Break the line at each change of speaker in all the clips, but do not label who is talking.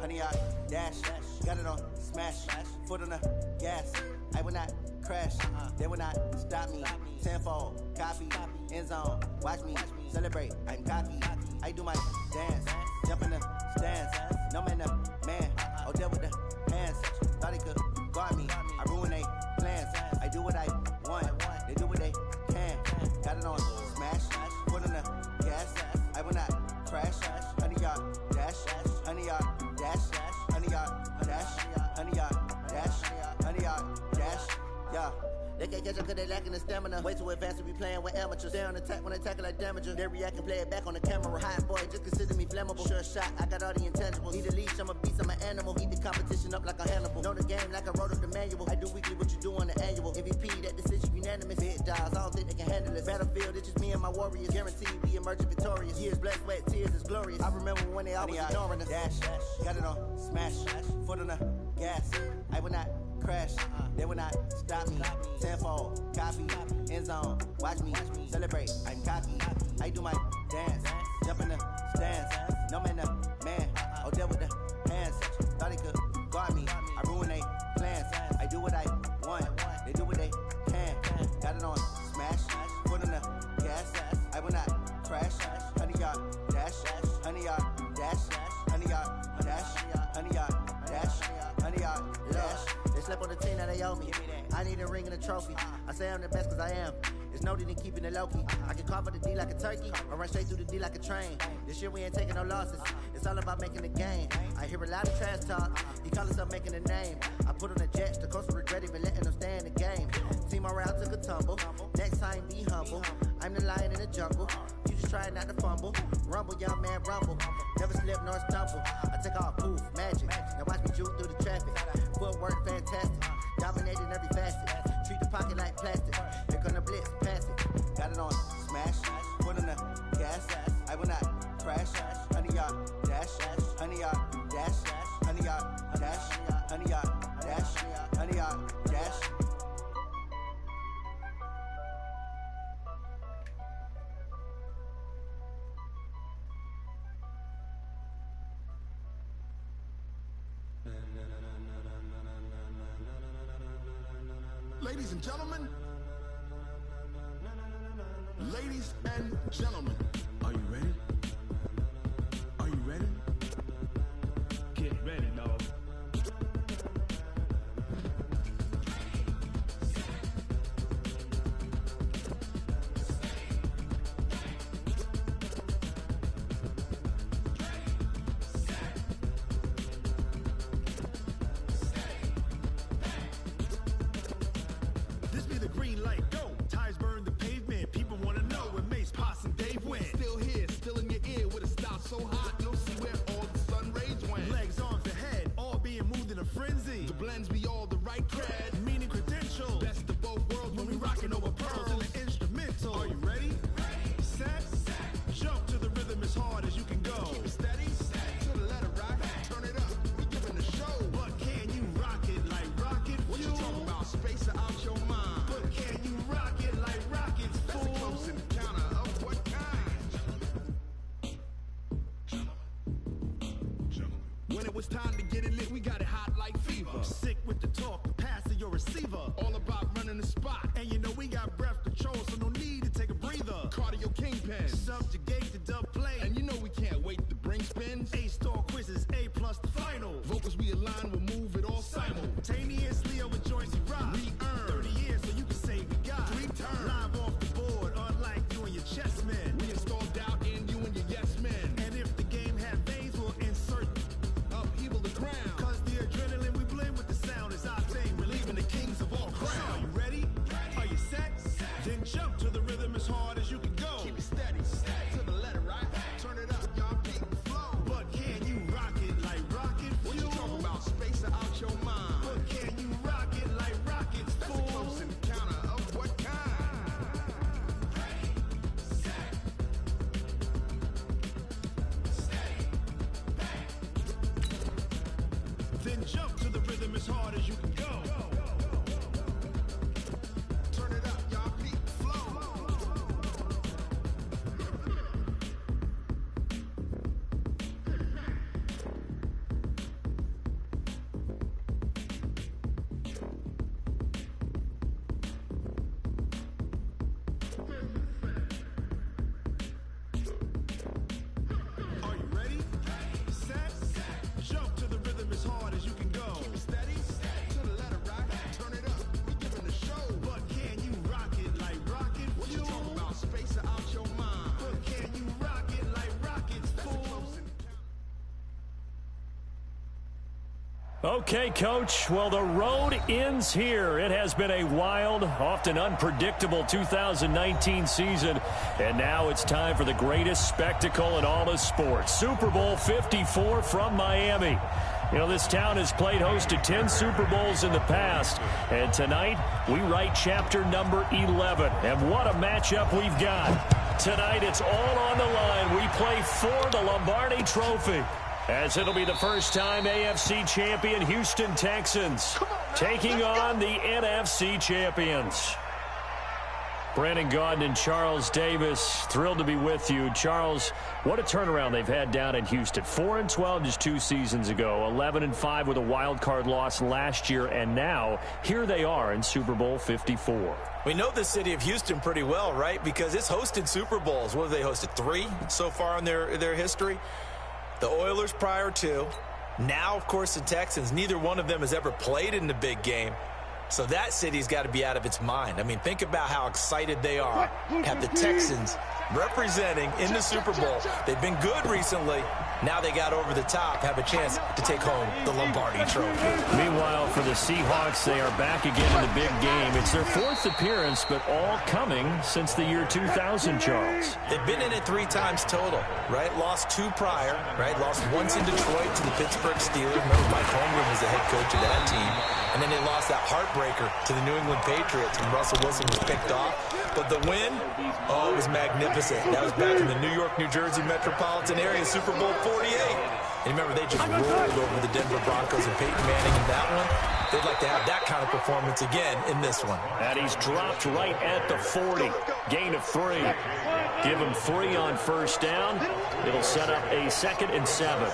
100 yard dash. Got it on smash. Foot on the gas. I will not crash. They will not stop me. Tenfold copy. End zone. Watch me celebrate. I'm cocky. I do my dance. Jump in the stands. No man the man. Oh, deal with the hands. Thought he could guard me. I ruin they plans. I do what I want. They do what they can. Got it on smash. Foot on the gas. I will not crash. 100 yard dash. 100 yard dash. 100 yard dash. 100 yard dash. 100 yard dash. Yeah. They can't catch up cause they lacking the stamina. Way too advanced to be playing with amateurs. Stay on attack when they tackle like damager. They react and play it back on the camera. Hot boy, just consider me flammable. Sure shot, I got all the intangibles. Need a leash, I'm a beast, I'm an animal. Eat the competition up like a Hannibal. Know the game like I wrote up the manual. I do weekly what you do on the annual. MVP, that decision unanimous. Big dials, I don't think they can handle it. Battlefield, it's just me and my warriors. Guaranteed we emerging victorious. Years, blood, sweat, tears, it's glorious. I remember when they always ignoring us. Dash, got it on smash. Foot on the gas. I will not crash. They will not stop me. Tenfold copy. End zone. Watch me celebrate. I'm cocky. I do my dance. Jump in the stands. No man the man. Oh, deal with the hands. Thought he could guard me. I ruin they plans. I do what I want. They do what they can. Got it on smash. Foot on the gas. I will not crash. 100 yard dash. 100 yard dash. 100 yard dash. 100 yard dash. 100 yard dash. They slept on the team, now they owe me. I need a ring and a trophy. I say I'm the best cause I am. It's no need in keeping it low-key. I can carve up the D like a turkey or run straight through the D like a train. This year we ain't taking no losses. It's all about making the game. I hear a lot of trash talk. He call himself making a name. I put on the jets. The coach will regret even letting them stay in the game. Team morale took a tumble. Next time be humble. I'm the lion in the jungle. You just try not to fumble. Rumble, young man, rumble. Never slip nor stumble. I take off, poof, magic. Now watch me juke through the traffic. Footwork fantastic. Dominating every facet. Treat the pocket like plastic. Here come the blitz, pass it. Got it on smash. Foot on the gas. I will not crash. 100 yard dash. 100 yard dash. 100 yard dash. 100 yard dash. 100 yard dash.
Ladies and gentlemen, ladies and gentlemen, are you ready? Are you ready?
Get ready, dog.
Time to get it lit, we got it hot like fever. Sick with the talk, the pass of your receiver. All about running the spot. And you know we got breath control, so no need to take a breather. Cardio kingpin, subjugate the dub play. And you know we can't wait to bring spins. A-star quizzes, A+ the final. Vocals we align, we'll move it all simultaneously over joints we rock. We earn 30 years, so you can say we got 3 turns. Live off the board, unlike you and your chess men. We install doubt in you and your yes men. And if the game had veins, we'll insert upheaval the ground. Cause the adrenaline we blend with the sound is our thing. Relieving the kings of all crowns. So are you ready? Are you set? Then jump to the rhythm as hard as you can go. Keep it steady, to the letter, right? Turn it up, y'all beat the flow. But can you rock it like rocket fuel? What you talking about? Space out your mind. But can you rock it like rockets, fool? That's a close encounter of what kind? Ready, set, steady, back. Then jump to the rhythm as hard as you can go. Turn it up, y'all beat the flow.
Okay, Coach. Well, the road ends here. It has been a wild, often unpredictable 2019 season. And now it's time for the greatest spectacle in all of sports. Super Bowl 54 from Miami. You know, this town has played host to 10 Super Bowls in the past. And tonight, we write chapter number 11. And what a matchup we've got. Tonight, it's all on the line. We play for the Lombardi Trophy, as it'll be the first time AFC champion Houston Texans taking on the NFC champions. Brandon Gaudin and Charles Davis, thrilled to be with you. Charles, what a turnaround they've had down in Houston. 4-12 just 2 seasons ago, 11-5 with a wild card loss last year, and now here they are in Super Bowl 54.
We know the city of Houston pretty well, right? Because it's hosted Super Bowls. What have they hosted? 3 so far in their history? The Oilers prior to. Now, of course, the Texans. Neither one of them has ever played in the big game. So that city's got to be out of its mind. I mean, think about how excited they are. Have the Texans representing in the Super Bowl. They've been good recently. Now they got over the top, have a chance to take home the Lombardi Trophy.
Meanwhile, for the Seahawks, they are back again in the big game. It's their 4th appearance, but all coming since the year 2000, Charles.
They've been in it 3 times total, right? Lost 2 prior, right? Lost once in Detroit to the Pittsburgh Steelers. Remember, Mike Holmgren was the head coach of that team. And then they lost that heartbreaker to the New England Patriots when Russell Wilson was picked off. But the win, oh, it was magnificent. That was back in the New York, New Jersey metropolitan area, Super Bowl 48. And remember, they just rolled over the Denver Broncos and Peyton Manning in that one. They'd like to have that kind of performance again in this one.
And he's dropped right at the 40. Gain of 3. Give him 3 on first down. It'll set up a 2nd and 7.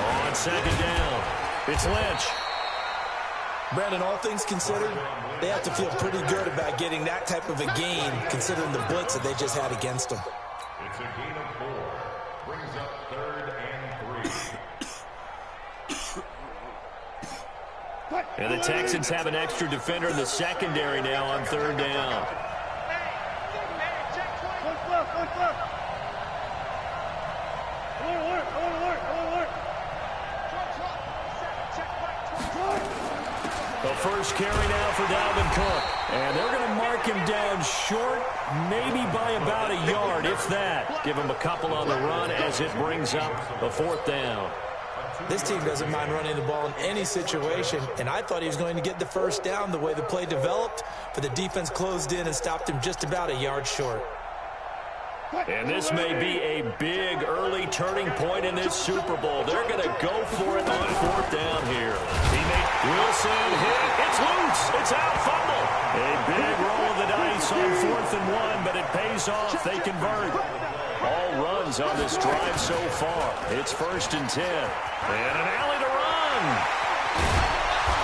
On second down, it's Lynch.
Brandon, all things considered, they have to feel pretty good about getting that type of a gain, considering the blitz that they just had against them.
It's a gain of 4. Brings up 3rd and 3.
And the Texans have an extra defender in the secondary now on 3rd down. The first carry now for Dalvin Cook. And they're going to mark him down short, maybe by about a yard, if that. Give him a couple on the run as it brings up the 4th down.
This team doesn't mind running the ball in any situation, and I thought he was going to get the first down the way the play developed, but the defense closed in and stopped him just about a yard short.
And this may be a big early turning point in this Super Bowl. They're going to go for it on 4th down here. Teammate Wilson hit. It's loose. It's out. Fumble. A big roll of the dice on 4th and 1, but it pays off. They convert. All runs on this drive so far. It's 1st and 10. And an alley to run.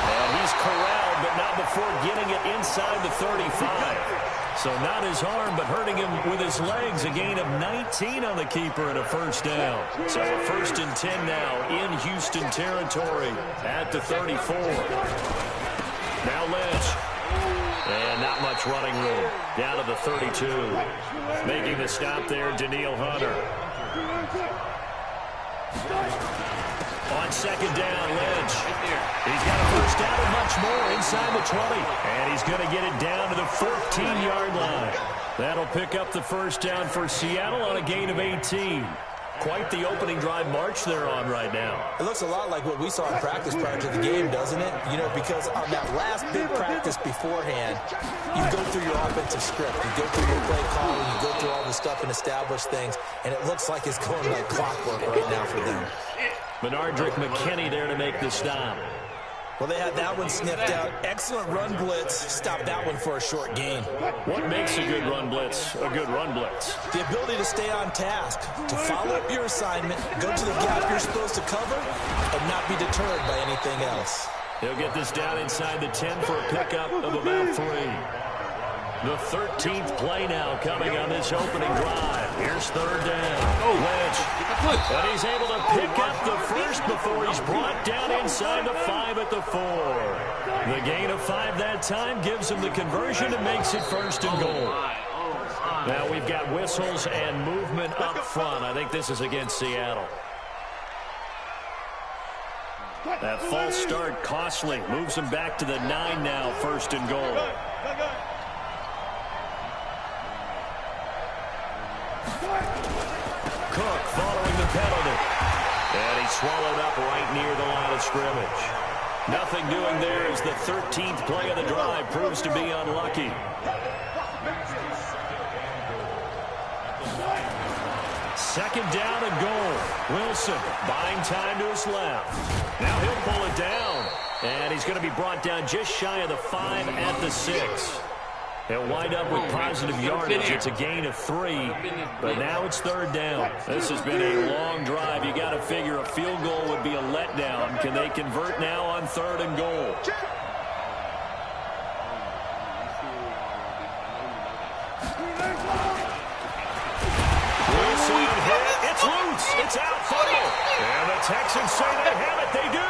And he's corralled, but not before getting it inside the 35. So not his arm, but hurting him with his legs. A gain of 19 on the keeper and a first down. So a 1st and 10 now in Houston territory at the 34. Now Lynch. And not much running room. Down to the 32. Making the stop there, Danielle Hunter. On 2nd down, Lynch. He's got a first down and much more inside the 20. And he's going to get it down to the 14-yard line. That'll pick up the first down for Seattle on a gain of 18. Quite the opening drive march they're on right now.
It looks a lot like what we saw in practice prior to the game, doesn't it? You know, because on that last big practice beforehand, you go through your offensive script. You go through your play calling. You go through all the stuff and establish things. And it looks like it's going like clockwork right now for them.
Menardrick McKinney there to make the stop.
Well, they had that one sniffed out. Excellent run blitz. Stopped that one for a short gain.
What makes a good run blitz a good run blitz?
The ability to stay on task, to follow up your assignment, go to the gap you're supposed to cover, and not be deterred by anything else.
He'll get this down inside the 10 for a pickup of about 3. The 13th play now coming on this opening drive. Here's 3rd down. Lynch. And he's able to pick up the first before he's brought down inside the 5 at the 4. The gain of 5 that time gives him the conversion and makes it 1st and goal. Now we've got whistles and movement up front. I think this is against Seattle. That false start costly. Moves him back to the 9 now, 1st and goal. Cook following the penalty. And he's swallowed up right near the line of scrimmage. Nothing doing there as the 13th play of the drive proves to be unlucky. Second down and goal. Wilson buying time to his left. Now he'll pull it down. And he's going to be brought down just shy of the 5 at the 6. They'll wind up with positive yardage. It's a gain of 3, but now it's 3rd down. This has been a long drive. You got to figure a field goal would be a letdown. Can they convert now on 3rd and goal? Wilson hit. It's loose. It's out. Fumble. And the Texans say they have it. They do.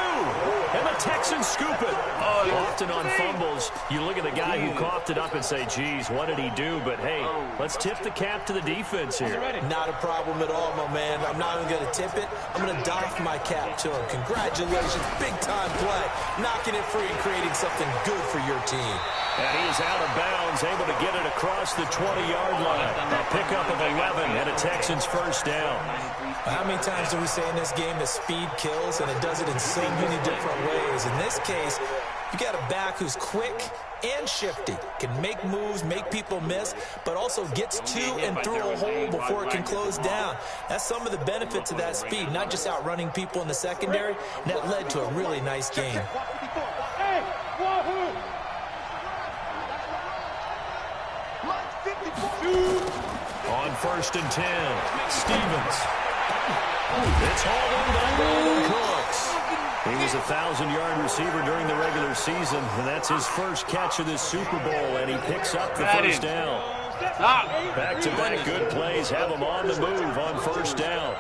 And the Texans scoop it. Often on fumbles, you look at the guy who coughed it up and say, geez, what did he do? But, hey, let's tip the cap to the defense here.
Not a problem at all, my man. I'm not even going to tip it. I'm going to doff my cap to him. Congratulations. Big-time play. Knocking it free and creating something good for your team.
And he is out of bounds, able to get it across the 20-yard line. A pickup of 11 and a Texans 1st down.
How many times do we say in this game that speed kills, and it does it in so many different ways? In this case, you got a back who's quick and shifty, can make moves, make people miss, but also gets to and through a hole before it can close down. That's some of the benefits of that speed, not just outrunning people in the secondary, and that led to a really nice game.
On 1st and 10, Stevens. It's hauled in by Brandon Cooks. He was a 1,000-yard receiver during the regular season, and that's his first catch of this Super Bowl, and he picks up the 1st down. Back-to-back good plays have him on the move on 1st down.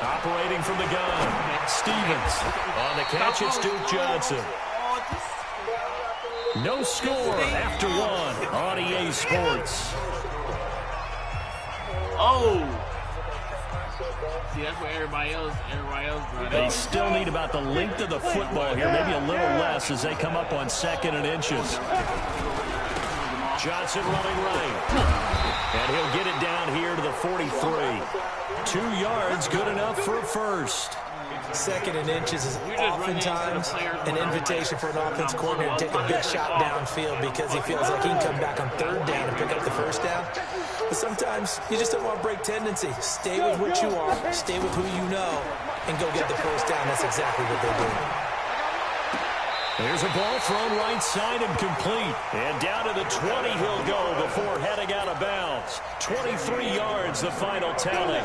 Operating from the gun, Stevens. On the catch, it's Duke Johnson. No score after 1 on EA Sports.
See, that's what everybody else
They still need about the length of the football here, maybe a little less as they come up on 2nd and inches. Johnson running right. And he'll get it down here to the 43. 2 yards, good enough for a 1st.
2nd and inches is oftentimes an invitation for an offense coordinator to take a big shot downfield because he feels like he can come back on 3rd down and pick up the 1st down. But sometimes you just don't want to break tendency. Stay with what you are, stay with who you know, and go get the 1st down. That's exactly what they're doing.
There's a ball thrown right side and complete. And down to the 20 he'll go before heading out of bounds. 23 yards, the final tally.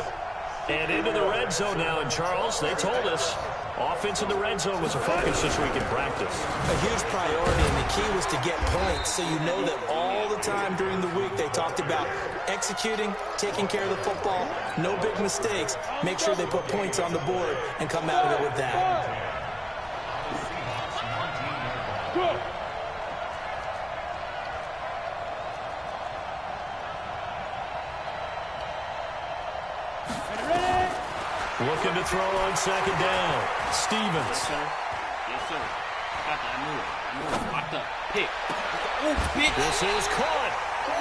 And into the red zone now. And, Charles, they told us offense in the red zone was a focus this week in practice.
A huge priority, and the key was to get points. So you know that all the time during the week they talked about executing, taking care of the football, no big mistakes. Make sure they put points on the board and come out of it with that.
Looking to throw on 2nd down. Stevens.
Yes, sir. Yes, sir. Got that. I knew it. Locked up. Pick. Oh, pick.
This is caught.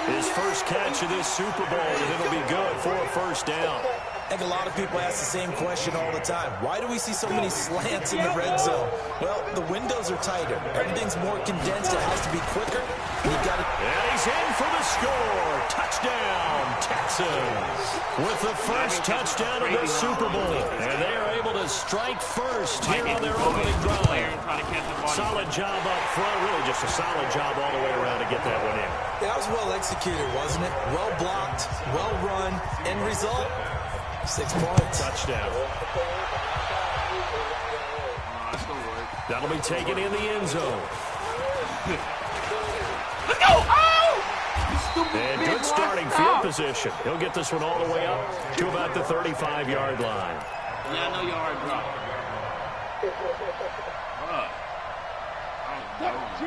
His first catch of this Super Bowl, and it'll be good for a 1st down.
I think a lot of people ask the same question all the time. Why do we see so many slants in the red zone? Well, the windows are tighter. Everything's more condensed. It has to be quicker.
And he's in for the score. Touchdown, Texans. With the first touchdown of the Super Bowl. And they are able to strike first here on their opening drive. Solid job up front. Really just a solid job all the way around to get that one in.
That was well executed, wasn't it? Well blocked, well run. End result, 6 points.
Touchdown. That'll be taken in the end zone.
Let's go! Oh!
And good starting field position. He'll get this one all the way up to about the 35-yard line.
Yeah, I know you already dropped.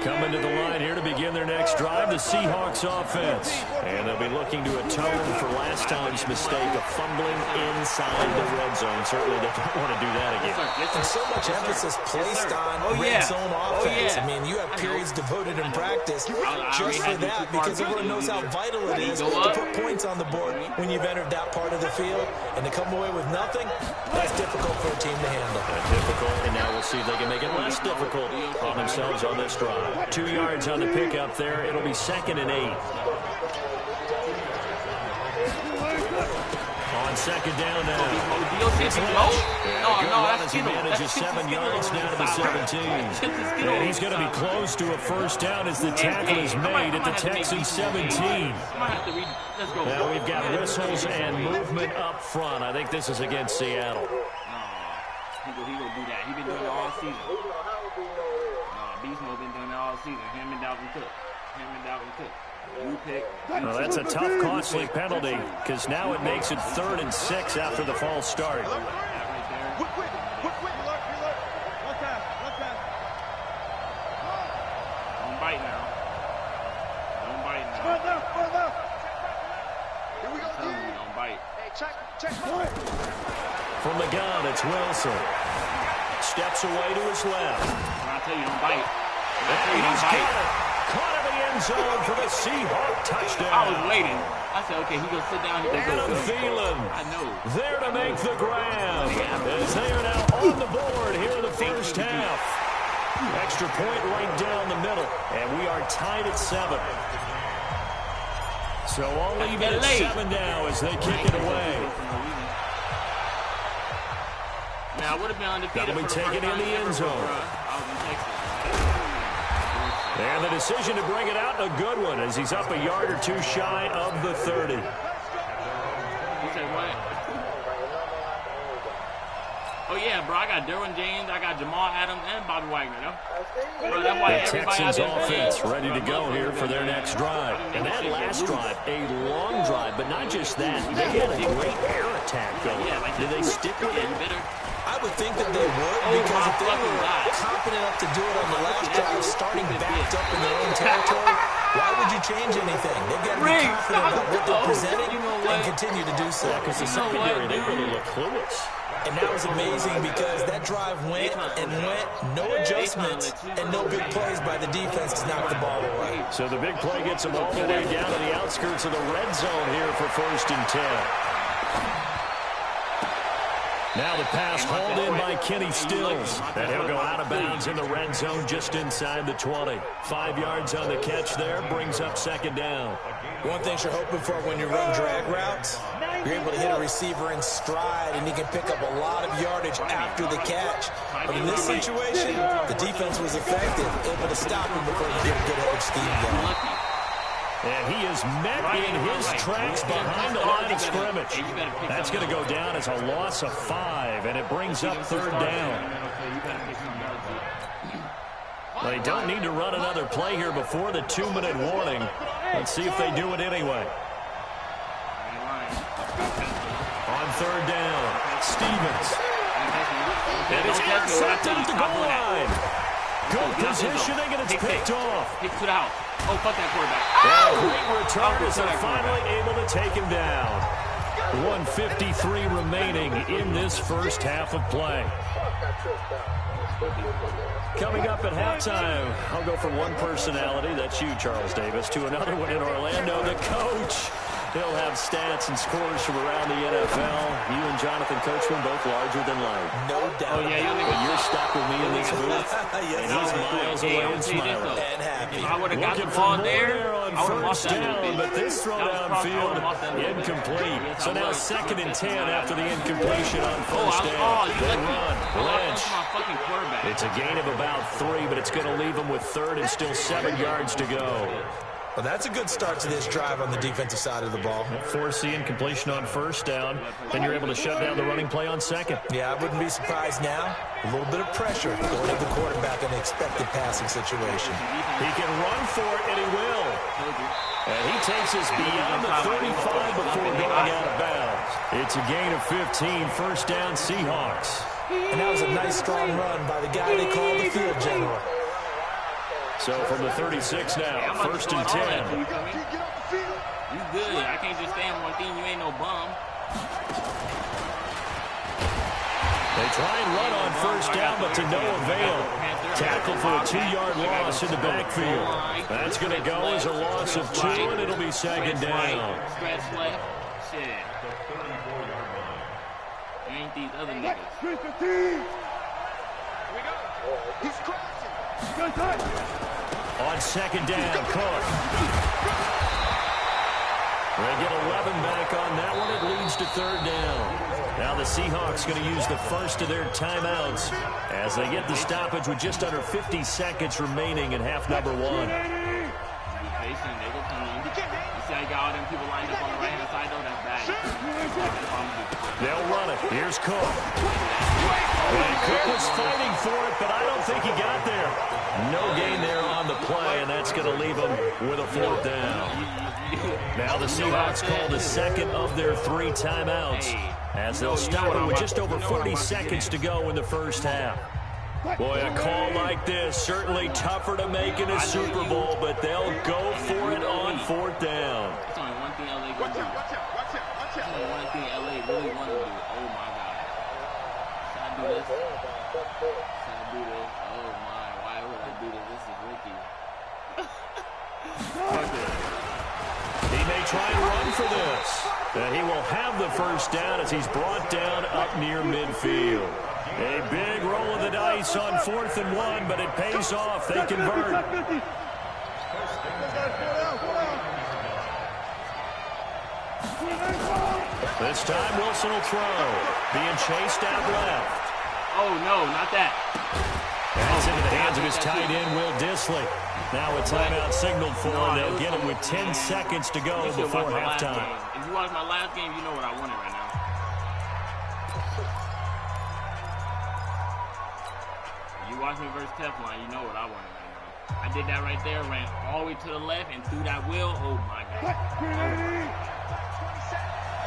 Coming to the line here to begin their next drive, the Seahawks offense. And they'll be looking to atone for last time's mistake of fumbling inside the red zone. Certainly they don't want to do that again.
And so much emphasis placed on red zone offense. I mean, you have periods devoted in practice just for that because everyone knows how vital it is to put points on the board when you've entered that part of the field. And to come away with nothing, that's difficult for a team to handle.
Difficult, and now we'll see if they can make it less difficult on themselves on this drive. 2 yards on the pickup there. It'll be 2nd and 8. On 2nd down now. As he manages 7 yards down to the 17. And he's going to be close to a first down as the tackle is made at the Texans 17. Now we've got whistles and movement up front. I think this is against Seattle.
He gonna do that. He been doing it all season. Beast Mode been doing it all season. Him and Dalvin Cook. You pick.
Well, that's a tough, costly penalty because now it makes it 3rd and 6 after the false start.
Don't bite now. Don't bite.
From the gun, it's Wilson. Steps away to his left.
I tell you, don't bite.
And he's got it. Caught in the end zone for the Seahawk touchdown.
I was waiting. I said, okay, he gonna sit down.
Adam Thielen.
I know.
There to make the grab. As they are now on the board here in the first half. Extra point right down the middle. And we are tied at 7. So all even at 7 now as they kick it away.
Now, I would have been undefeated.
That'll be taken in the end zone. And the decision to bring it out, a good one, as he's up a yard or 2 shy of the 30.
He said what? Oh, yeah, bro, I got Derwin James, I got Jamal Adams, and Bobby Wagner, though. Bro, that's why
the Texans offense ready to go here for their next drive. And that last drive, a long drive, but not just that. They had a great air attack going. Did they stick with it?
I would think that they would, because if they were confident enough to do it on the last drive, starting backed up in their own territory, why would you change anything? They've got to be confident about what they're presenting and continue to do so.
Because the secondary, they really look clueless.
And that was amazing because that drive went and went, no adjustments, and no big plays by the defense to knock the ball away.
So the big play gets them all the way down to the outskirts of the red zone here for 1st and 10. Now the pass hauled in by Kenny Stills. And he'll go out of bounds in the red zone just inside the 20. 5 yards on the catch there, brings up 2nd down.
One thing you're hoping for when you run drag routes, you're able to hit a receiver in stride, and he can pick up a lot of yardage after the catch. But in this situation, the defense was effective, able to stop him before he get a good head of steam going.
And he is met in his tracks behind the line of scrimmage. That's going to go down as a loss of 5, and it brings up 3rd down. They don't need to run another play here before the 2-minute warning. Let's see if they do it anyway. On 3rd down, Stevens. And it's intercepted at the goal line. Good positioning, and it's picked off.
Picked it out. Oh, fuck that quarterback.
Great return as they're finally able to take him down. 1:53 remaining in this first half of play. Coming up at halftime, I'll go from one personality, that's you, Charles Davis, to another one in Orlando, the coach. He'll have stats and scores from around the NFL. You and Jonathan Coachman both larger than life.
No doubt.
Oh, yeah,
you're stuck with me in this booth.
Yes,
and he's miles away and smiling.
And happy.
If I would have got the
Looking
ball
for more
there,
on
I would have lost
first
that little
down,
bit.
but this throw downfield incomplete. So now 2nd and 10 after the incompletion on first down. They run. Lynch. It's a gain of about 3, but it's going to leave them with 3rd and still 7 yards to go.
Well, that's a good start to this drive on the defensive side of the ball.
Force the incompletion on first down. Then you're able to shut down the running play on 2nd.
Yeah, I wouldn't be surprised now. A little bit of pressure going to the quarterback in an expected passing situation.
He can run for it, and he will. And he takes us beyond the 35 before going out of bounds. It's a gain of 15, first down Seahawks.
And that was a nice, strong run by the guy they call the field general.
So from the 36 now, first and 10.
You good. I can't just stand one thing. You ain't no bum.
They try and run on first down, but to no avail. Tackle for a 2-yard loss in the backfield. That's going to go as a loss of 2, and it'll be second down.
Stretch left. Shit. You ain't these other niggas.
Here we go. He's crossing.
On second down, Cook. They get 11 back on that one. It leads to third down. Now the Seahawks going to use the first of their timeouts as they get the stoppage with just under 50 seconds remaining in half number 1.
Be patient. They go come in. You see how you got all them people lined up on the right-hand side, though? That's bad.
They'll run it. Here's Cook. And Cook was fighting for it, but I don't think he got there. No gain there on the play, and that's going to leave him with a fourth down. Now the Seahawks call the second of their 3 timeouts as they'll stop it with just over 40 seconds to go in the first half. Boy, a call like this, certainly tougher to make in a Super Bowl, but they'll go for it on fourth down.
There's only one thing LA can do. There's only one thing LA really want to do. Oh, my God. Should I do this? Should I do this? Oh, my. Why would I do this? This is Ricky. Fuck it.
He may try and run for this. And he will have the first down as he's brought down up near midfield. A big roll of the dice on 4th and 1, but it pays off. They convert. This time Wilson will throw. Being chased out left.
Oh, no, not that.
That's into the hands of his tight end, Will Dissly. Now a timeout signaled for, and they'll get him with 10 seconds to go before halftime.
If you watch my last game, you know what I wanted right now. If you watch me versus Teflon, you know what I wanted right now. I did that right there, ran all the way to the left and threw that wheel. Oh, my God.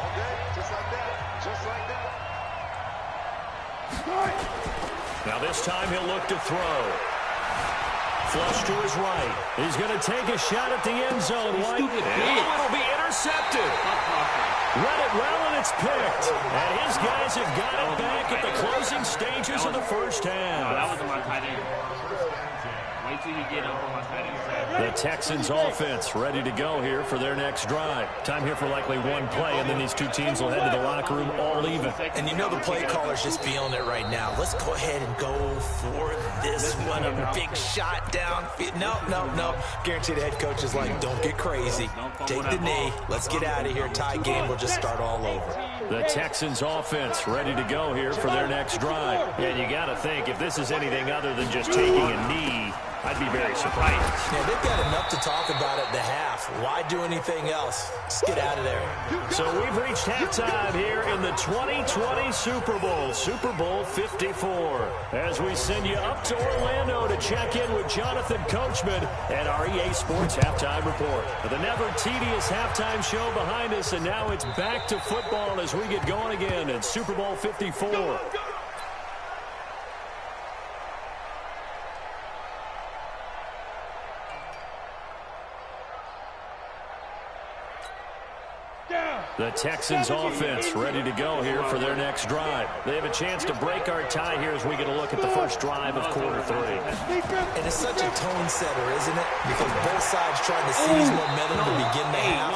Okay, just like that. Just like that.
Now this time he'll look to throw. Flush to his right. He's going to take a shot at the end zone. White. It'll be intercepted. Read it well, and it's picked. And his guys have got it back at the closing stages of the first half.
No, that wasn't my tight end. Wait till you get up on my tight end.
The Texans offense ready to go here for their next drive. Time here for likely one play, and then these two teams will head to the locker room all even.
And you know the play caller's just feeling it right now. Let's go ahead and go for this one. A big shot down. No. Guarantee the head coach is like, don't get crazy. Take the knee. Let's get out of here. Tie game. We'll just start all over.
The Texans offense ready to go here for their next drive. And you got to think, if this is anything other than just taking a knee, I'd be very surprised.
Yeah, they've got enough to talk about at the half. Why do anything else? Just get out of there.
So we've reached halftime here in the 2020 Super Bowl, Super Bowl 54. As we send you up to Orlando to check in with Jonathan Coachman at our EA Sports Halftime Report. The never tedious halftime show behind us, and now it's back to football as we get going again in Super Bowl 54. The Texans offense ready to go here for their next drive. They have a chance to break our tie here as we get a look at the first drive of quarter 3.
And it's such a tone setter, isn't it? Because both sides trying to seize momentum to begin the half.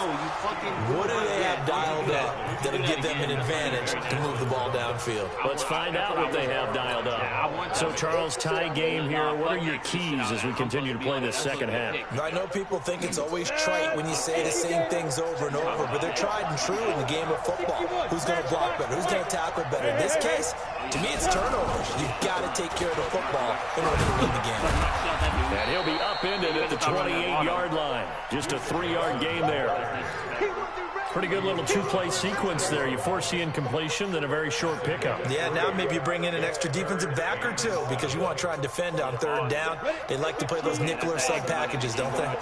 What do they have dialed up that'll give them an advantage to move the ball downfield?
Let's find out what they have dialed up. So, Charles, tie game here. What are your keys as we continue to play this second half?
I know people think it's always trite when you say the same things over and over, but they're tried and true in the game of football. Who's going to block better? Who's going to tackle better? In this case, to me, it's turnovers. You've got to take care of the football in order to win the game.
And he'll be upended at the 28-yard line. Just a 3-yard gain there. Pretty good little two-play sequence there. You force the incompletion, then a very short pickup.
Yeah, now maybe you bring in an extra defensive back or two because you want to try and defend on third down. They like to play those nickel or sub packages, don't they?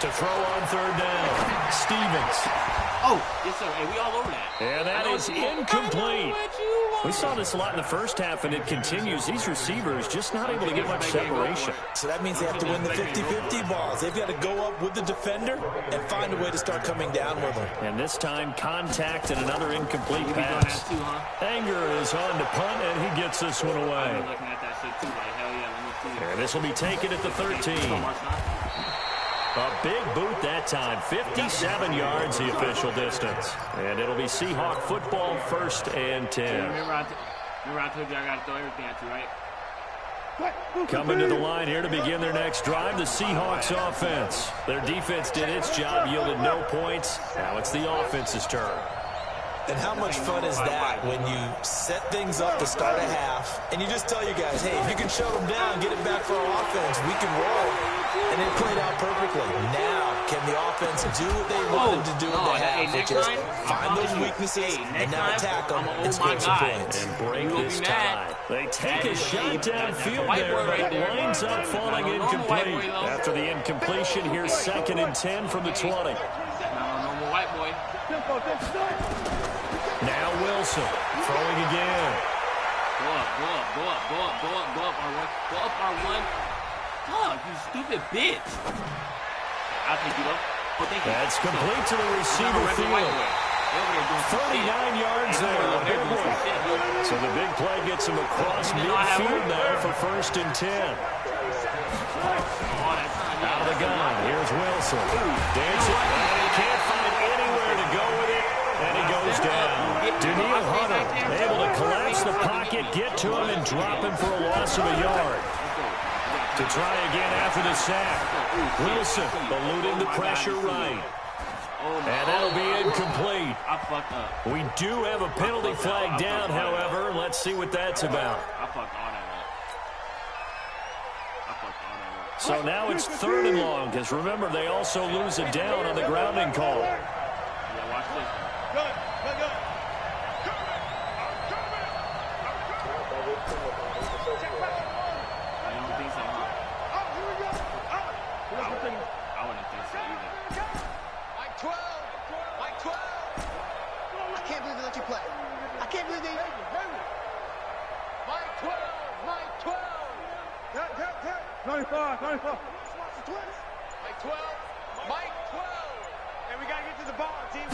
To To throw on third down, Stevens.
Oh, yes, sir. Hey, we all over that.
And that is incomplete. We saw this a lot in the first half, and it continues. These receivers just not able to get much separation.
So that means they have to win the 50-50 balls. They've got to go up with the defender and find a way to start coming down with them.
And this time, contact and another incomplete pass. Anger is on to punt, and he gets this one away. And this will be taken at the 13. A big boot that time, 57 yards the official distance. And it'll be Seahawk football, 1st and 10.
Remember I told you I got to throw everything at you, right?
Coming to the line here to begin their next drive, the Seahawks offense. Their defense did its job, yielded no points. Now it's the offense's turn.
And how much fun is that when you set things up to start a half, and you just tell your guys, hey, if you can shut them down, get it back for our offense, we can roll. And it played out perfectly. Now, can the offense do what they wanted to do in the half, which is find those weaknesses and now attack them and score some points.
And break this tie. They take a shot downfield there, but it winds up falling incomplete. After the incompletion, here's 2nd and 10 from the 20.
Normal white boy.
Now Wilson throwing again.
Go up, R1. Dog, you stupid bitch. I'll take you up. Oh, thank you.
That's complete to the receiver field. 39 yards there. A big one. So the big play gets him across midfield there for 1st and 10. Out of the gun. Here's Wilson. Dancing. And he can't find anywhere to go with it. And he goes down. Daniil Hunter able to collapse the pocket, get to him, and drop him for a loss of a yard. To try again after the sack. Wilson eluding the pressure right. And that'll be incomplete.
I fucked up.
We do have a penalty flag down, however. Let's see what that's about.
I fucked all that up.
So now it's 3rd and long, because remember, they also lose a down on the grounding call.
Yeah, watch this. Good. I don't think so, huh? I wouldn't think so either.
Mike 12! Mike 12! I can't believe they let you play. I can't believe they... Mike 12! Mike 12!
95.
Mike 12! Mike 12!
And we got to get to the ball, team.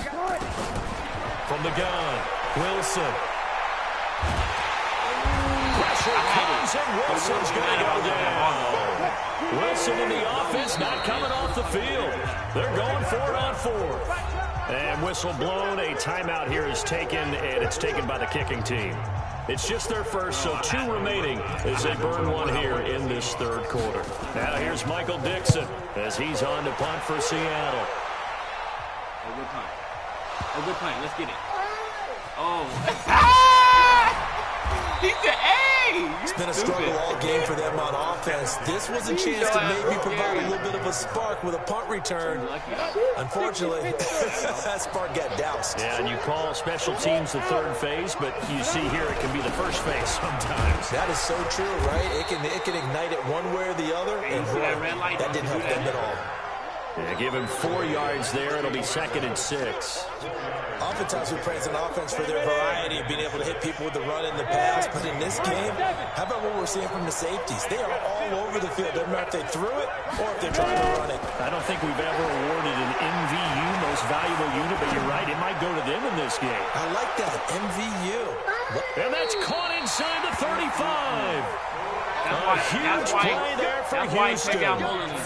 From the gun, Wilson. Pressure comes, and Wilson's going to go down. Wilson in the offense not coming off the field. They're going 4 on 4. And whistle blown. A timeout here is taken, and it's taken by the kicking team. It's just their first, so 2 remaining as they burn one here in this 3rd quarter. Now here's Michael Dixon as he's on to punt for Seattle.
Good punt. Let's get it. Oh. He said, hey!
It's been a struggle all game for them on offense. This was a chance to maybe provide a little bit of a spark with a punt return. Unfortunately, that spark got doused.
Yeah, and you call special teams the 3rd phase, but you see here it can be the 1st phase sometimes.
That is so true, right? It can ignite it one way or the other, and that didn't help them at all.
Yeah, give him 4 yards there. It'll be 2nd and 6.
Oftentimes we praise an offense for their variety of being able to hit people with the run and the pass, but in this game, how about what we're seeing from the safeties? They are all over the field. Doesn't matter if they threw it or if they're trying to run it.
I don't think we've ever awarded an MVU, most valuable unit, but you're right, it might go to them in this game.
I like that, MVU.
And that's caught inside the 35. A huge play there for Houston.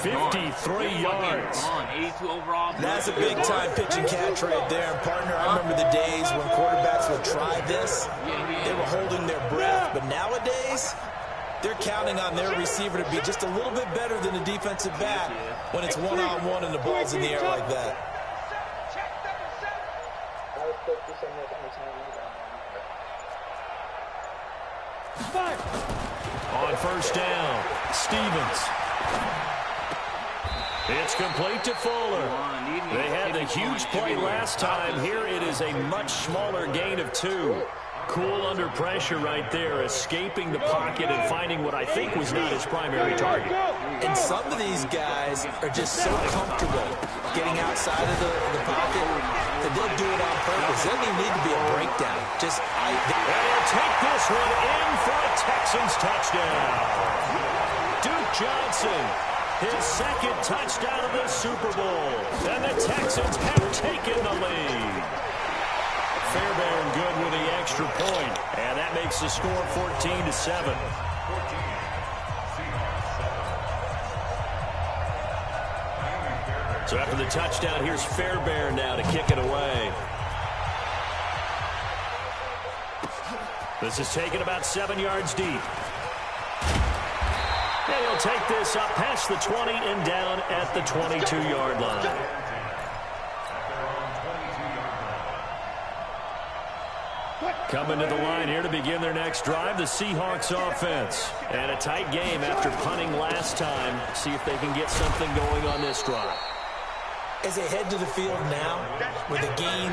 53 yards.
82 overall.
That's a big-time pitch and catch right there. And, partner, I remember the days when quarterbacks would try this. They were holding their breath. But nowadays, they're counting on their receiver to be just a little bit better than the defensive back when it's one-on-one and the ball's in the air like that.
On 1st down, Stevens. It's complete to Fuller. They had the huge play last time. Here it is a much smaller gain of 2. Cool under pressure right there, escaping the pocket and finding what I think was not his primary target.
And some of these guys are just so comfortable getting outside of the pocket that they'll do it on purpose. There doesn't even need to be a breakdown.
And he'll take this one in for a Texans touchdown. Duke Johnson, his second touchdown of the Super Bowl. And the Texans have taken the lead. Fairbairn good with the extra point, and that makes the score 14-7. So after the touchdown, here's Fairbairn now to kick it away. This is taken about 7 yards deep. And he'll take this up past the 20 and down at the 22-yard line. Coming to the line here to begin their next drive, the Seahawks offense. And a tight game after punting last time. See if they can get something going on this drive.
As they head to the field now, with the game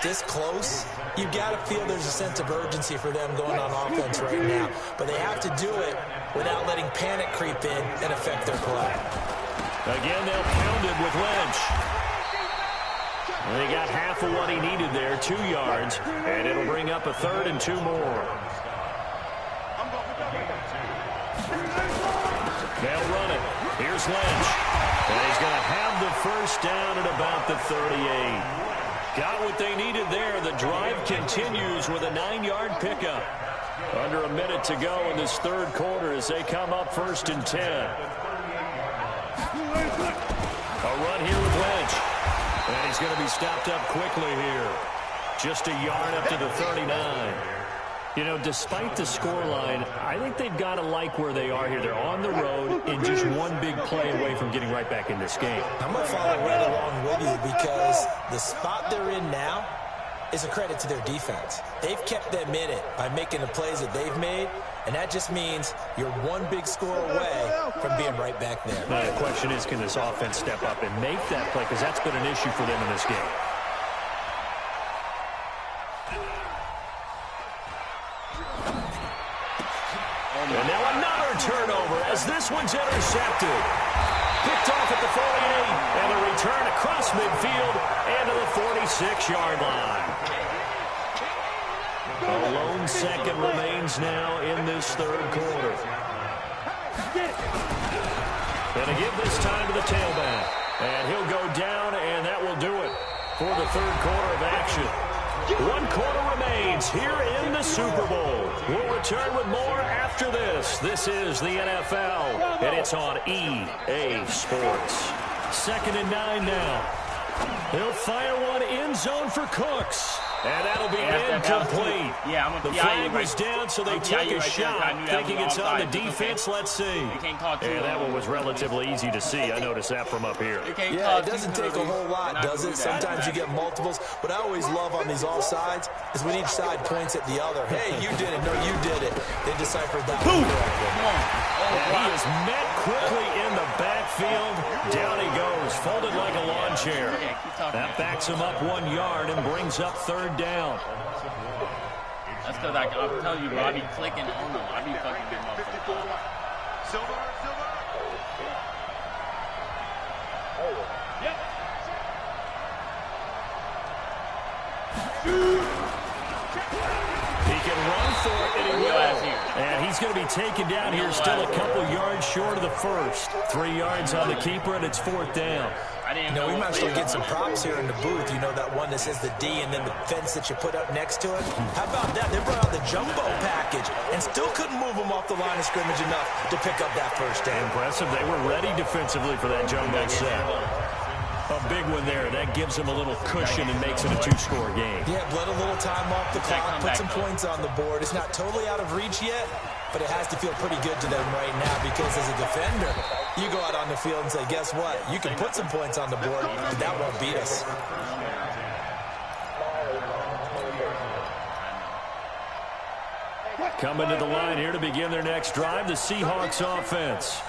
this close, you've got to feel there's a sense of urgency for them going on offense right now. But they have to do it without letting panic creep in and affect their play.
Again, they'll pound it with Lynch. They got half of what he needed there, 2 yards, and it'll bring up a 3rd and 2 more. They'll run it. Here's Lynch. And he's going to have the first down at about the 38. Got what they needed there. The drive continues with a 9-yard pickup. Under a minute to go in this third quarter as they come up 1st and 10. A run here with Lynch. And he's going to be stopped up quickly here. Just a yard up to the 39. You know, despite the scoreline, I think they've got to like where they are here. They're on the road and just one big play away from getting right back in this game.
I'm going to follow right along with you because the spot they're in now is a credit to their defense. They've kept them in it by making the plays that they've made, and that just means you're one big score away from being right back there.
Now, the question is, can this offense step up and make that play? Because that's been an issue for them in this game. And now another turnover as this one's intercepted. Picked off at the 48, and a return across midfield and to the 46-yard line. A lone second remains now in this third quarter. Going to give this time to the tailback. And he'll go down, and that will do it for the third quarter of action. 1 quarter remains here in the Super Bowl. We'll return with more after this. This is the NFL, and it's on EA Sports. 2nd and 9 now. He'll fire one end zone for Cooks. And that'll be incomplete. The flag was down, so they took a shot, thinking it's on the defense. Let's see. And that one was relatively easy to see. I noticed that from up here.
Yeah, it doesn't take a whole lot, does it? Sometimes you get multiples. What I always love on these offsides is when each side points at the other. Hey, you did it. No, you did it. They deciphered that one correctly.
And he is met quickly in the backfield. Down he goes, folded like a lawn chair. That backs him up 1 yard and brings up 3rd down.
That's because I'm telling you, bro, I be clicking on them. I be fucking getting up.
Silver.
He can run for it, and he will. And he's going to be taken down here, still a couple yards short of the first. 3 yards on the keeper, and it's 4th down.
You know, we might as well get some props here in the booth. You know, that one that says the D and then the fence that you put up next to it? How about that? They brought out the jumbo package and still couldn't move them off the line of scrimmage enough to pick up that first down.
Impressive. They were ready defensively for that jumbo set. A big one there. That gives them a little cushion and makes it a 2-score game.
Yeah, bled a little time off the clock, put some points on the board. It's not totally out of reach yet, but it has to feel pretty good to them right now because as a defender, you go out on the field and say, guess what? You can put some points on the board, but that won't beat us.
Coming to the line here to begin their next drive, the Seahawks offense.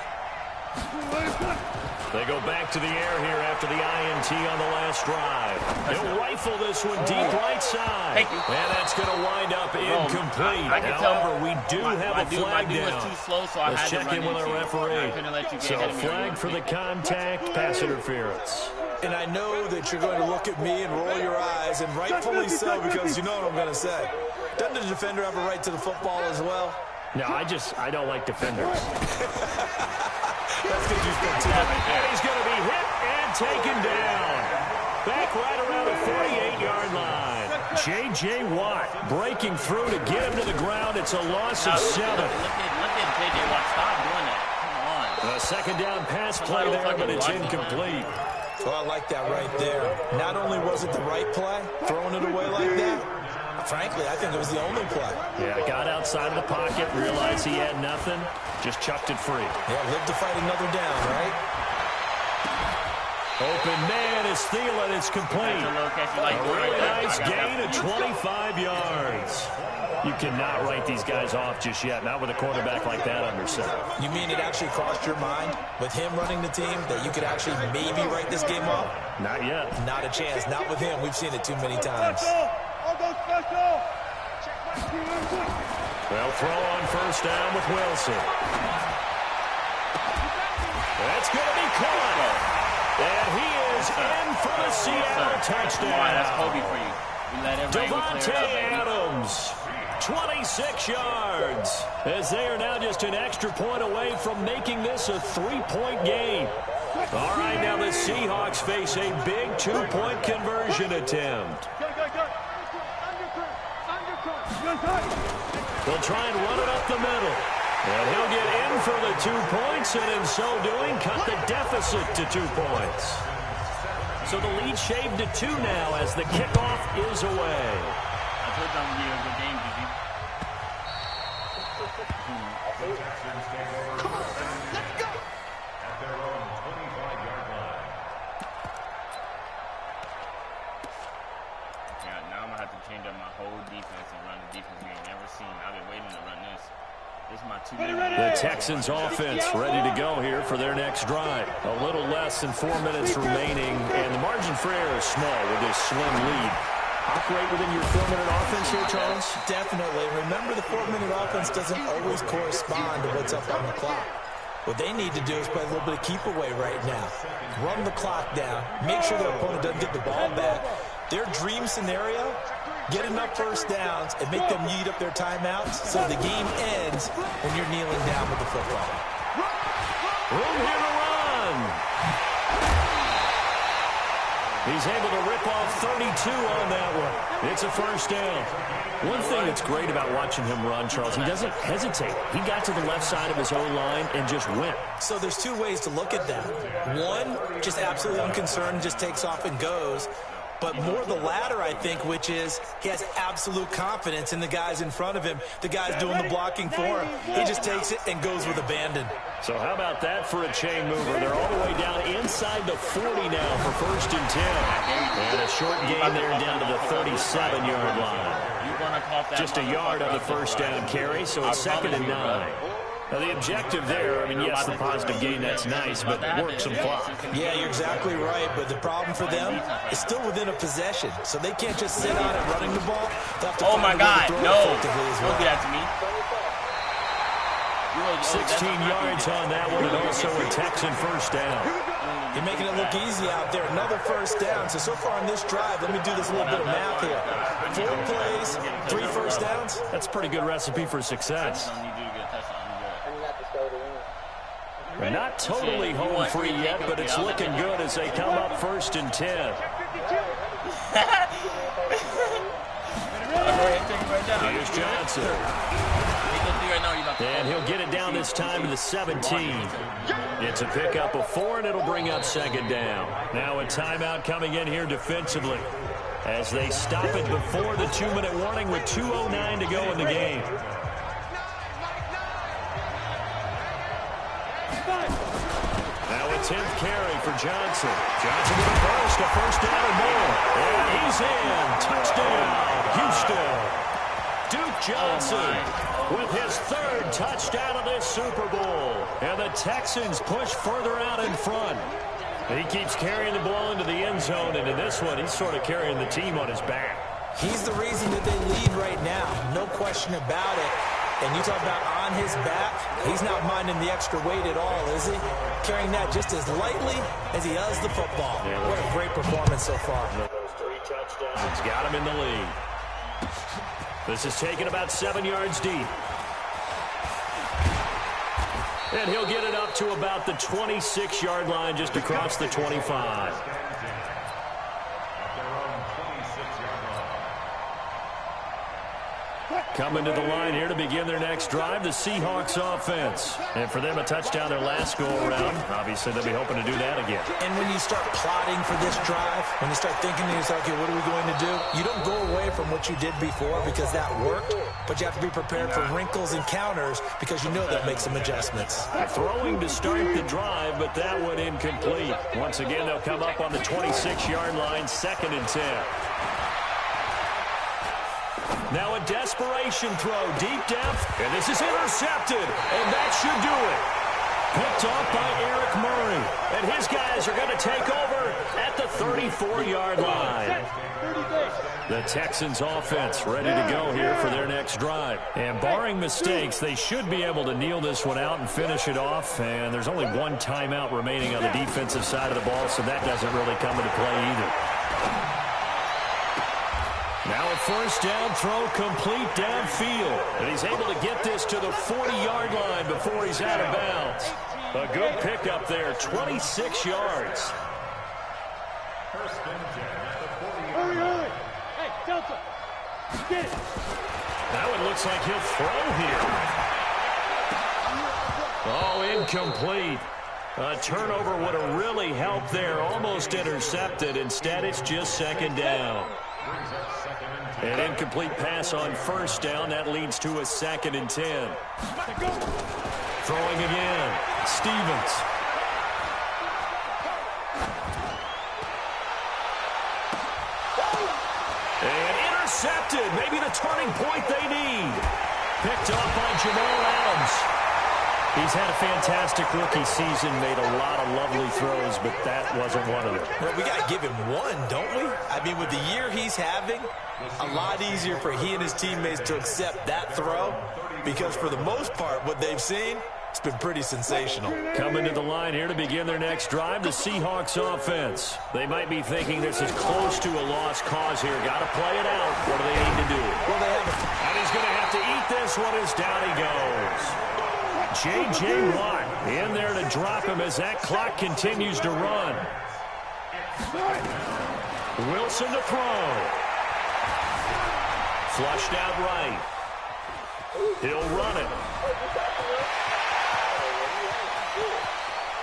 They go back to the air here after the INT on the last drive. He'll rifle this one deep right side.
Thank you.
And that's going to wind up incomplete.
I can tell
However, we do have a flag
my
down.
was too slow, so I
Let's
had
check
to
in
run
with our
into it. I couldn't let you
referee.
get
So
ahead of me.
flag for the contact, pass interference.
And I know that you're going to look at me and roll your eyes, and rightfully so, because you know what I'm going to say. Doesn't the defender have a right to the football as well?
No, I don't like defenders.
That's because you spent too much.
And he's going to be hit and taken down. Back right around the 48-yard line. J.J. Watt breaking through to get him to the ground. It's a loss of 7.
Look at J.J. Watt. Stop doing that. Come on.
A second down pass play there, but it's incomplete.
Well, I like that right there. Not only was it the right play, throwing it away like that, frankly, I think it was the only play.
Yeah, got outside of the pocket, realized he had nothing, just chucked it free.
Yeah, live to fight another down, right?
Open man is Thielen. It's complete. A really nice gain of 25 yards. You cannot write these guys off just yet, not with a quarterback like that under center.
You mean it actually crossed your mind with him running the team that you could actually maybe write this game off?
Not yet.
Not a chance. Not with him. We've seen it too many times.
They'll throw on first down with Wilson. That's going to be caught. And he is in for the Seattle touchdown.
Come on, that's Kobe for you. You let everybody
Devontae Adams, 26 yards, as they are now just an extra point away from making this a 3-point game. All right, now the Seahawks face a big 2-point conversion attempt. They'll try and run it up the middle. And he'll get in for the 2 points, and in so doing, cut the deficit to 2 points. So the lead shaved to 2 now as the kickoff is away.
I told you I'm going to be a good game, Gigi.
Come on, let's go.
At their own 25-yard line.
Yeah, now I'm going to have to change up my whole defense and run the defense we ain't never seen. I've been waiting to run this. This is my 2-minute.
The Texans offense ready to go here for their next drive. A little less than 4 minutes remaining, and the margin for error is small with this slim lead. Operate within your 4-minute offense here, Charles?
Definitely. Remember, the 4-minute offense doesn't always correspond to what's up on the clock. What they need to do is play a little bit of keep away right now. Run the clock down. Make sure their opponent doesn't get the ball back. Their dream scenario, get enough first downs and make them eat up their timeouts so the game ends when you're kneeling down with the football.
Room here to run. He's able to rip off 32 on that one. It's a first down. One thing that's great about watching him run, Charles, he doesn't hesitate. He got to the left side of his own line and just went.
So there's 2 ways to look at that. One, just absolutely unconcerned, just takes off and goes. But more the latter, I think, which is he has absolute confidence in the guys in front of him. The guys doing the blocking for him. He just takes it and goes with abandon.
So how about that for a chain mover? They're all the way down inside the 40 now for first and 10. And a short gain there down to the 37-yard line. Just a yard on the first down carry, so it's 2nd and 9. Now, the objective there, I mean, yes, the positive gain, that's nice, but work some clock.
Yeah, you're exactly right, but the problem for them is still within a possession, so they can't just sit on it running the ball.
Oh, my God, no. Don't do that to me.
16 yards on that one, and also a Texan first down.
You're making it look easy out there. Another first down. So far on this drive, let me do this little bit of math here. 4 plays, 3 first downs.
That's a pretty good recipe for success. They're not totally home free yet, but it's looking good as they come up first and 10. Here's Johnson. And he'll get it down this time to the 17. It's a pickup of 4, and it'll bring up 2nd down. Now a timeout coming in here defensively as they stop it before the 2-minute warning with 2:09 to go in the game. Now a 10th carry for Johnson. Johnson with a burst, a first down and more. And he's in. Touchdown, Houston. Duke Johnson with his third touchdown of this Super Bowl. And the Texans push further out in front. He keeps carrying the ball into the end zone, and in this one, he's sort of carrying the team on his back.
He's the reason that they lead right now, no question about it. And you talk about on his back, he's not minding the extra weight at all, is he? Carrying that just as lightly as he does the football. Yeah, what a great performance so far.
Those 3 touchdowns. It's got him in the lead. This is taken about 7 yards deep. And he'll get it up to about the 26-yard line, just across the 25. Coming to the line here to begin their next drive, the Seahawks offense. And for them, a touchdown their last go-around. Obviously, they'll be hoping to do that again.
And when you start plotting for this drive, when you start thinking to yourself, okay, what are we going to do? You don't go away from what you did before because that worked, but you have to be prepared for wrinkles and counters because you know they'll make some adjustments.
Throwing to start the drive, but that one incomplete. Once again, they'll come up on the 26-yard line, 2nd and 10. Now a desperation throw, deep depth, and this is intercepted, and that should do it. Picked off by Eric Murray, and his guys are going to take over at the 34-yard line. The Texans offense ready to go here for their next drive. And barring mistakes, they should be able to kneel this one out and finish it off, and there's only 1 timeout remaining on the defensive side of the ball, so that doesn't really come into play either. Now a first down throw complete downfield. And he's able to get this to the 40-yard line before he's out of bounds. A good pickup there, 26 yards.
Hurry. Hey, Delta, get it.
Now it looks like he'll throw here. Oh, incomplete. A turnover would have really helped there. Almost intercepted. Instead, it's just 2nd down. An incomplete pass on first down. That leads to a 2nd and 10. Throwing again. Stevens. And intercepted. Maybe the turning point they need. Picked off by Jamal Adams. He's had a fantastic rookie season, made a lot of lovely throws, but that wasn't one of them.
Well, we got to give him one, don't we? I mean, with the year he's having, a lot easier for he and his teammates to accept that throw because for the most part, what they've seen, it's been pretty sensational.
Coming to the line here to begin their next drive, the Seahawks offense. They might be thinking this is close to a lost cause here. Got to play it out. What do they need to do?
Well, they have
and he's going to have to eat this one as down he goes. J.J. Watt in there to drop him as that clock continues to run. Wilson to throw. Flushed out right. He'll run it.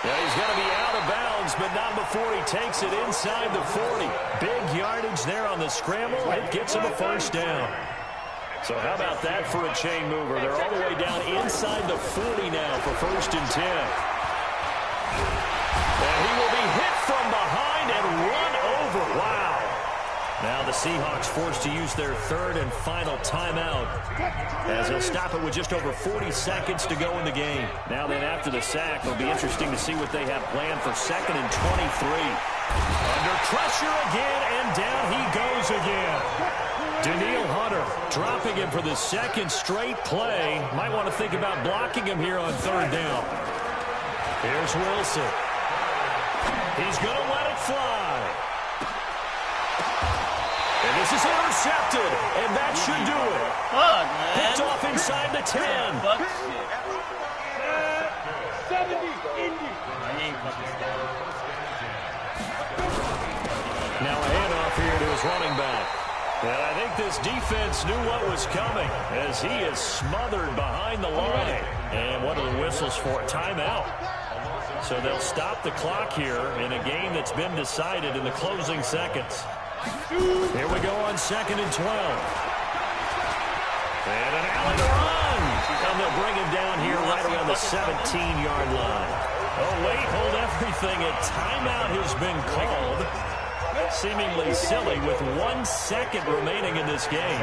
Yeah, he's going to be out of bounds, but not before he takes it inside the 40. Big yardage there on the scramble. It gets him a first down. So how about that for a chain mover? They're all the way down inside the 40 now for 1st and 10. And he will be hit from behind and run over. Wow. Now the Seahawks forced to use their 3rd and final timeout as they'll stop it with just over 40 seconds to go in the game. Now then after the sack, it'll be interesting to see what they have planned for 2nd and 23. Under pressure again, and down he goes again. Danielle Hunter dropping him for the 2nd straight play. Might want to think about blocking him here on 3rd down. Here's Wilson. He's going to let it fly. And this is intercepted, and that should do it. Picked off inside the 10.
70, Indy.
Now a handoff here to his running back. And I think this defense knew what was coming as he is smothered behind the line. And what are the whistles for? Timeout. So they'll stop the clock here in a game that's been decided in the closing seconds. Here we go on 2nd and 12. And an alley run. And they'll bring him down here right around the 17-yard line. Oh, wait, hold everything. A timeout has been called. Seemingly silly with 1 second remaining in this game.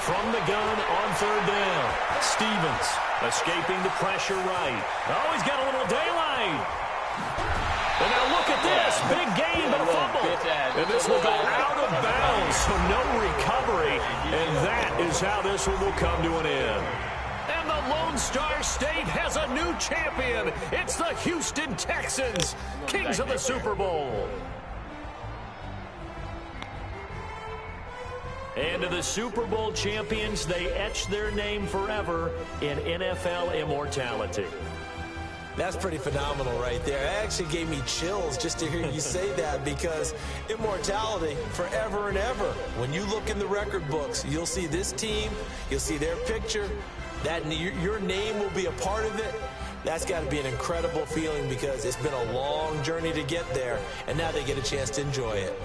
From the gun on third down, Stevens escaping the pressure right. Oh, he's got a little daylight. And now look at this. Big gain, but a fumble. And this will go out of bounds, so no recovery. And that is how this one will come to an end. And the Lone Star State has a new champion. It's the Houston Texans, kings of the Super Bowl. And to the Super Bowl champions, they etch their name forever in NFL immortality.
That's pretty phenomenal right there. It actually gave me chills just to hear you say that, because immortality forever and ever. When you look in the record books, you'll see this team, you'll see their picture, that your name will be a part of it. That's got to be an incredible feeling, because it's been a long journey to get there, and now they get a chance to enjoy it.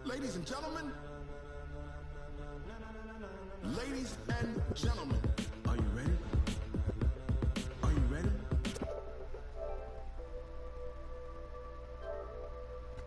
Ladies and gentlemen, are you ready?